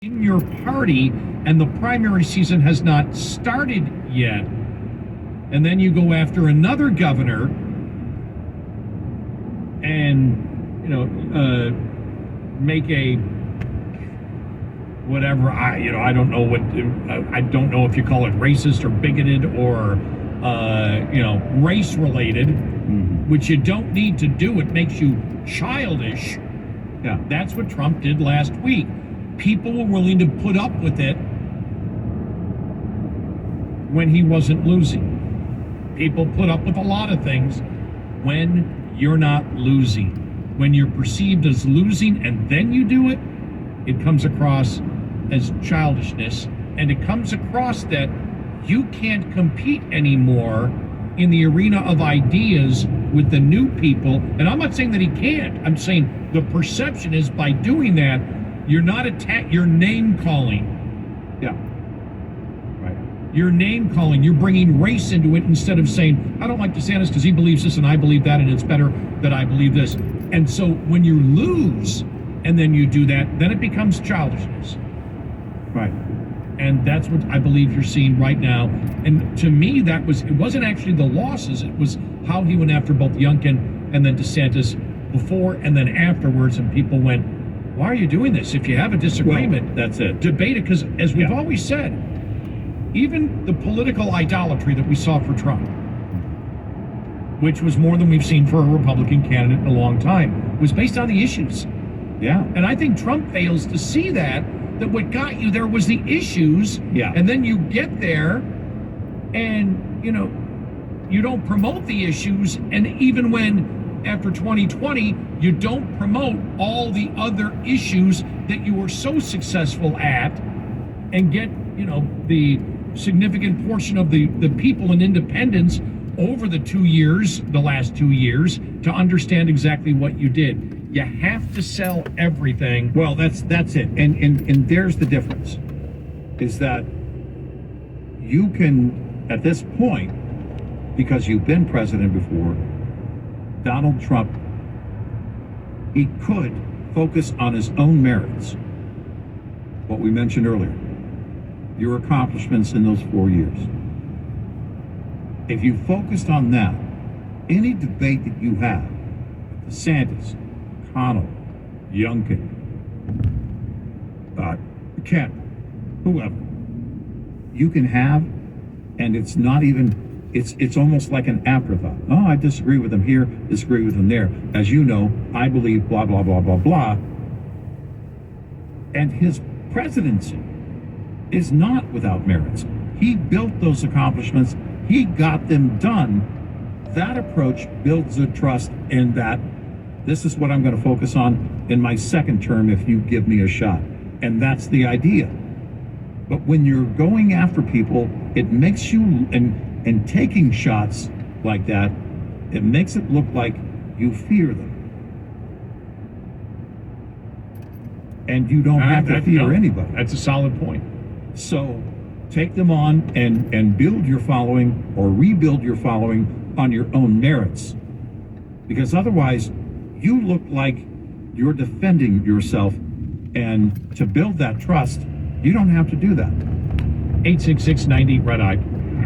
in your party and the primary season has not started yet, and then you go after another governor and make a whatever, I don't know what, I don't know if you call it racist or bigoted or race related, which you don't need to do. It makes you childish. Yeah, that's what Trump did last week. People were willing to put up with it when he wasn't losing. People put up with a lot of things when you're not losing. When you're perceived as losing and then you do it, it comes across as childishness, and it comes across that you can't compete anymore in the arena of ideas with the new people. And I'm not saying that he can't. I'm saying the perception is by doing that, you're not you're name calling. Yeah. Right. You're name calling. You're bringing race into it instead of saying, I don't like DeSantis because he believes this and I believe that, and it's better that I believe this. And so when you lose and then you do that, then it becomes childishness. Right. And that's what I believe you're seeing right now. And to me, it wasn't actually the losses. It was how he went after both Youngkin and then DeSantis before and then afterwards. And people went, why are you doing this? If you have a disagreement, well, that's it. Debate it. Because as we've always said, even the political idolatry that we saw for Trump, which was more than we've seen for a Republican candidate in a long time, was based on the issues. Yeah. And I think Trump fails to see that what got you there was the issues. Yeah. And then you get there and, you don't promote the issues. And even when after 2020, you don't promote all the other issues that you were so successful at and get, the significant portion of the people in independence over the last 2 years to understand exactly what you did. You have to sell everything. Well, that's it. And there's the difference, is that you can, at this point, because you've been president before, Donald Trump, he could focus on his own merits. What we mentioned earlier, your accomplishments in those 4 years. If you focused on that, any debate that you have, DeSantis, Connell, Youngkin, Kemp, whoever, you can have, and it's not even, it's almost like an afterthought. Oh, I disagree with them here, disagree with them there. As you know, I believe blah, blah, blah, blah, blah. And his presidency is not without merits. He built those accomplishments. He got them done. That approach builds a trust in that this is what I'm going to focus on in my second term if you give me a shot. And that's the idea. But when you're going after people, it makes you, and taking shots like that, it makes it look like you fear them. And you don't have to fear anybody. That's a solid point. So take them on and build your following or rebuild your following on your own merits. Because otherwise, you look like you're defending yourself, and to build that trust, you don't have to do that. 866-90 Red Eye.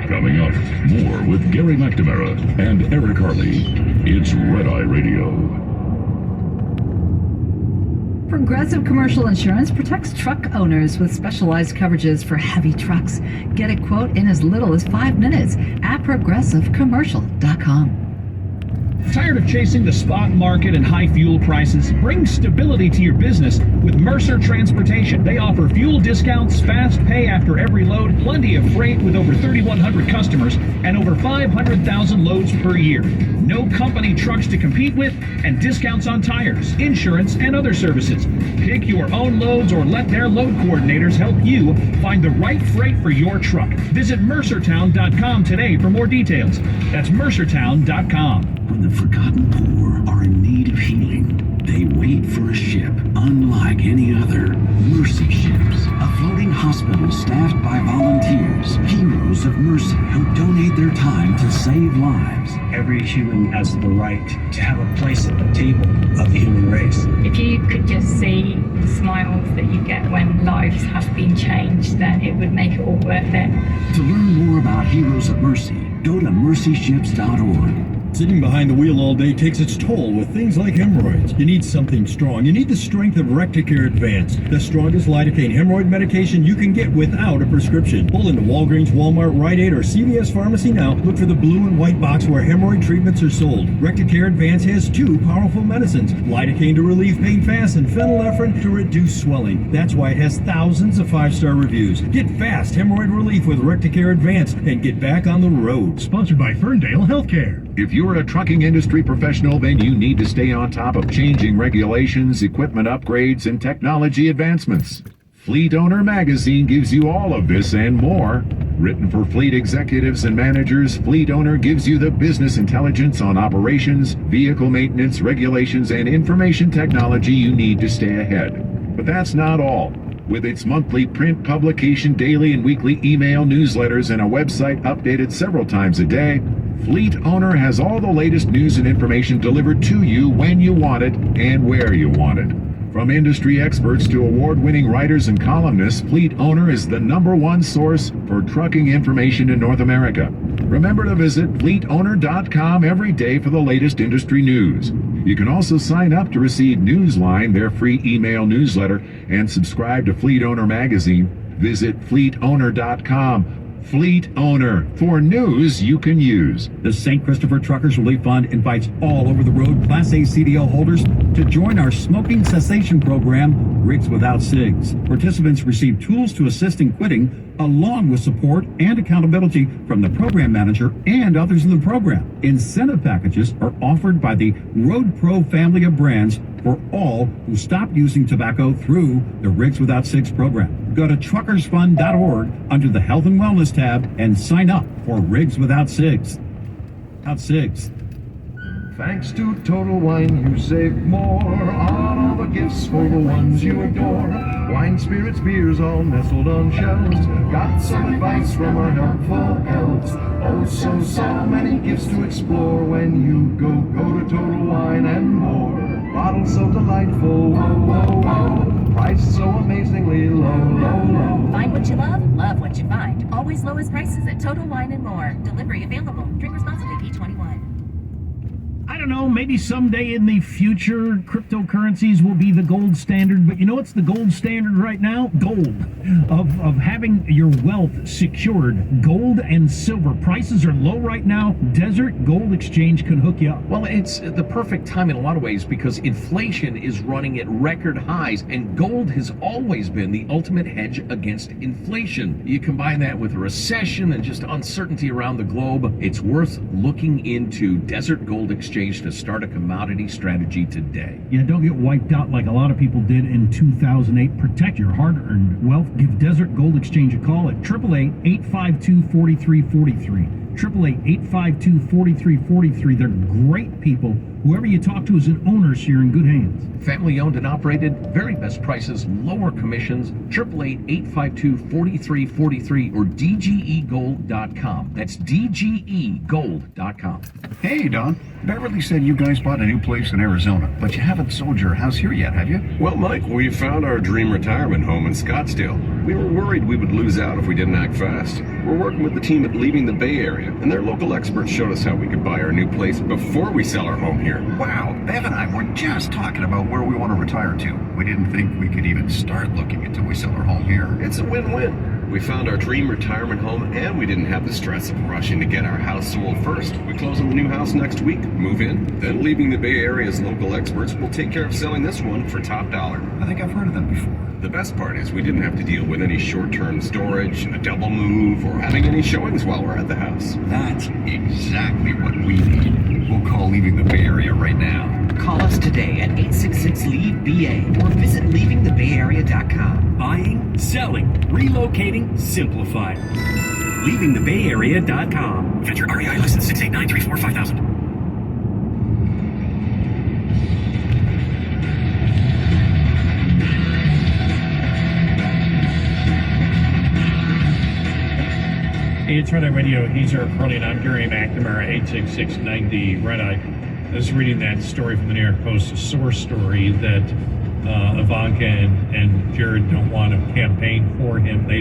Coming up, more with Gary McNamara and Eric Harley. It's Red Eye Radio. Progressive Commercial Insurance protects truck owners with specialized coverages for heavy trucks. Get a quote in as little as 5 minutes at progressivecommercial.com. Tired of chasing the spot market and high fuel prices? Bring stability to your business with Mercer Transportation. They offer fuel discounts, fast pay after every load, plenty of freight with over 3,100 customers, and over 500,000 loads per year. No company trucks to compete with, and discounts on tires, insurance, and other services. Pick your own loads or let their load coordinators help you find the right freight for your truck. Visit mercertown.com today for more details. That's mercertown.com. When the forgotten poor are in need of healing, they wait for a ship unlike any other. Mercy Ships, a floating hospital staffed by volunteers, heroes of mercy who donate donated their time to save lives. Every human has the right to have a place at the table of the human race. If you could just see the smiles that you get when lives have been changed, then it would make it all worth it. To learn more about Heroes of Mercy, go to mercyships.org. Sitting behind the wheel all day takes its toll with things like hemorrhoids. You need something strong. You need the strength of Recticare Advance, the strongest lidocaine hemorrhoid medication you can get without a prescription. Pull into Walgreens, Walmart, Rite Aid, or CVS Pharmacy now. Look for the blue and white box where hemorrhoid treatments are sold. Recticare Advance has 2 powerful medicines, lidocaine to relieve pain fast and phenylephrine to reduce swelling. That's why it has thousands of 5-star reviews. Get fast hemorrhoid relief with Recticare Advance and get back on the road. Sponsored by Ferndale Healthcare. If you're a trucking industry professional, then you need to stay on top of changing regulations, equipment upgrades, and technology advancements. Fleet Owner Magazine gives you all of this and more. Written for fleet executives and managers, Fleet Owner gives you the business intelligence on operations, vehicle maintenance, regulations, and information technology you need to stay ahead. But that's not all. With its monthly print publication, daily and weekly email newsletters, and a website updated several times a day, Fleet Owner has all the latest news and information delivered to you when you want it and where you want it. From industry experts to award-winning writers and columnists, Fleet Owner is the #1 source for trucking information in North America. Remember to visit fleetowner.com every day for the latest industry news. You can also sign up to receive Newsline, their free email newsletter, and subscribe to Fleet Owner Magazine. Visit fleetowner.com. Fleet Owner, for news you can use. The St. Christopher Truckers Relief Fund invites all over-the-road Class A CDL holders to join our smoking cessation program, Rigs Without Cigs. Participants receive tools to assist in quitting, along with support and accountability from the program manager and others in the program. Incentive packages are offered by the Road Pro family of brands for all who stop using tobacco through the Rigs Without Cigs program. Go to truckersfund.org under the Health and Wellness tab and sign up for Rigs Without Cigs. Without Cigs. Thanks to Total Wine, you save more on all the gifts for the ones you adore. Wine, spirits, beers, all nestled on shelves. Got some advice from our helpful elves. Oh, so many gifts to explore when you go to Total Wine and more. Bottles so delightful, whoa. Price so amazingly low. Find what you love what you find. Always lowest prices at Total Wine and More. Delivery available. Drink responsibly, B21. I don't know, maybe someday in the future, cryptocurrencies will be the gold standard, but you know what's the gold standard right now? Gold. Of having your wealth secured. Gold and silver. Prices are low right now. Desert Gold Exchange can hook you up. Well, it's the perfect time in a lot of ways because inflation is running at record highs, and gold has always been the ultimate hedge against inflation. You combine that with a recession and just uncertainty around the globe, it's worth looking into Desert Gold Exchange to start a commodity strategy today. Yeah, don't get wiped out like a lot of people did in 2008. Protect your hard-earned wealth. Give Desert Gold Exchange a call at 888-852-4343. 888-852-4343. They're great people. Whoever you talk to is an owner, so you're in good hands. Family owned and operated, very best prices, lower commissions. 888-852-4343 or DGEGold.com. That's DGEGold.com. Hey, Don. Beverly said you guys bought a new place in Arizona, but you haven't sold your house here yet, have you? Well, Mike, we found our dream retirement home in Scottsdale. We were worried we would lose out if we didn't act fast. We're working with the team at Leaving the Bay Area, and their local experts showed us how we could buy our new place before we sell our home here. Wow, Bev and I were just talking about where we want to retire to. We didn't think we could even start looking until we sell our home here. It's a win-win. We found our dream retirement home, and we didn't have the stress of rushing to get our house sold first. We close on the new house next week, move in, then Leaving the Bay Area's local experts will take care of selling this one for top dollar. I think I've heard of them before. The best part is we didn't have to deal with any short-term storage, a double move, or having any showings while we're at the house. That's exactly what we need. We'll call Leaving the Bay Area right now. Call us today at 866-LEAVE-BA or visit leavingthebayarea.com. Buying, selling, relocating, simplifying. leavingthebayarea.com. Vendor REI license 689345000. Hey, it's Red Eye Radio. He's our Carly, and I'm Gary McNamara, 86690 Red Eye. I was reading that story from the New York Post, a source story that Ivanka and Jared don't want to campaign for him. They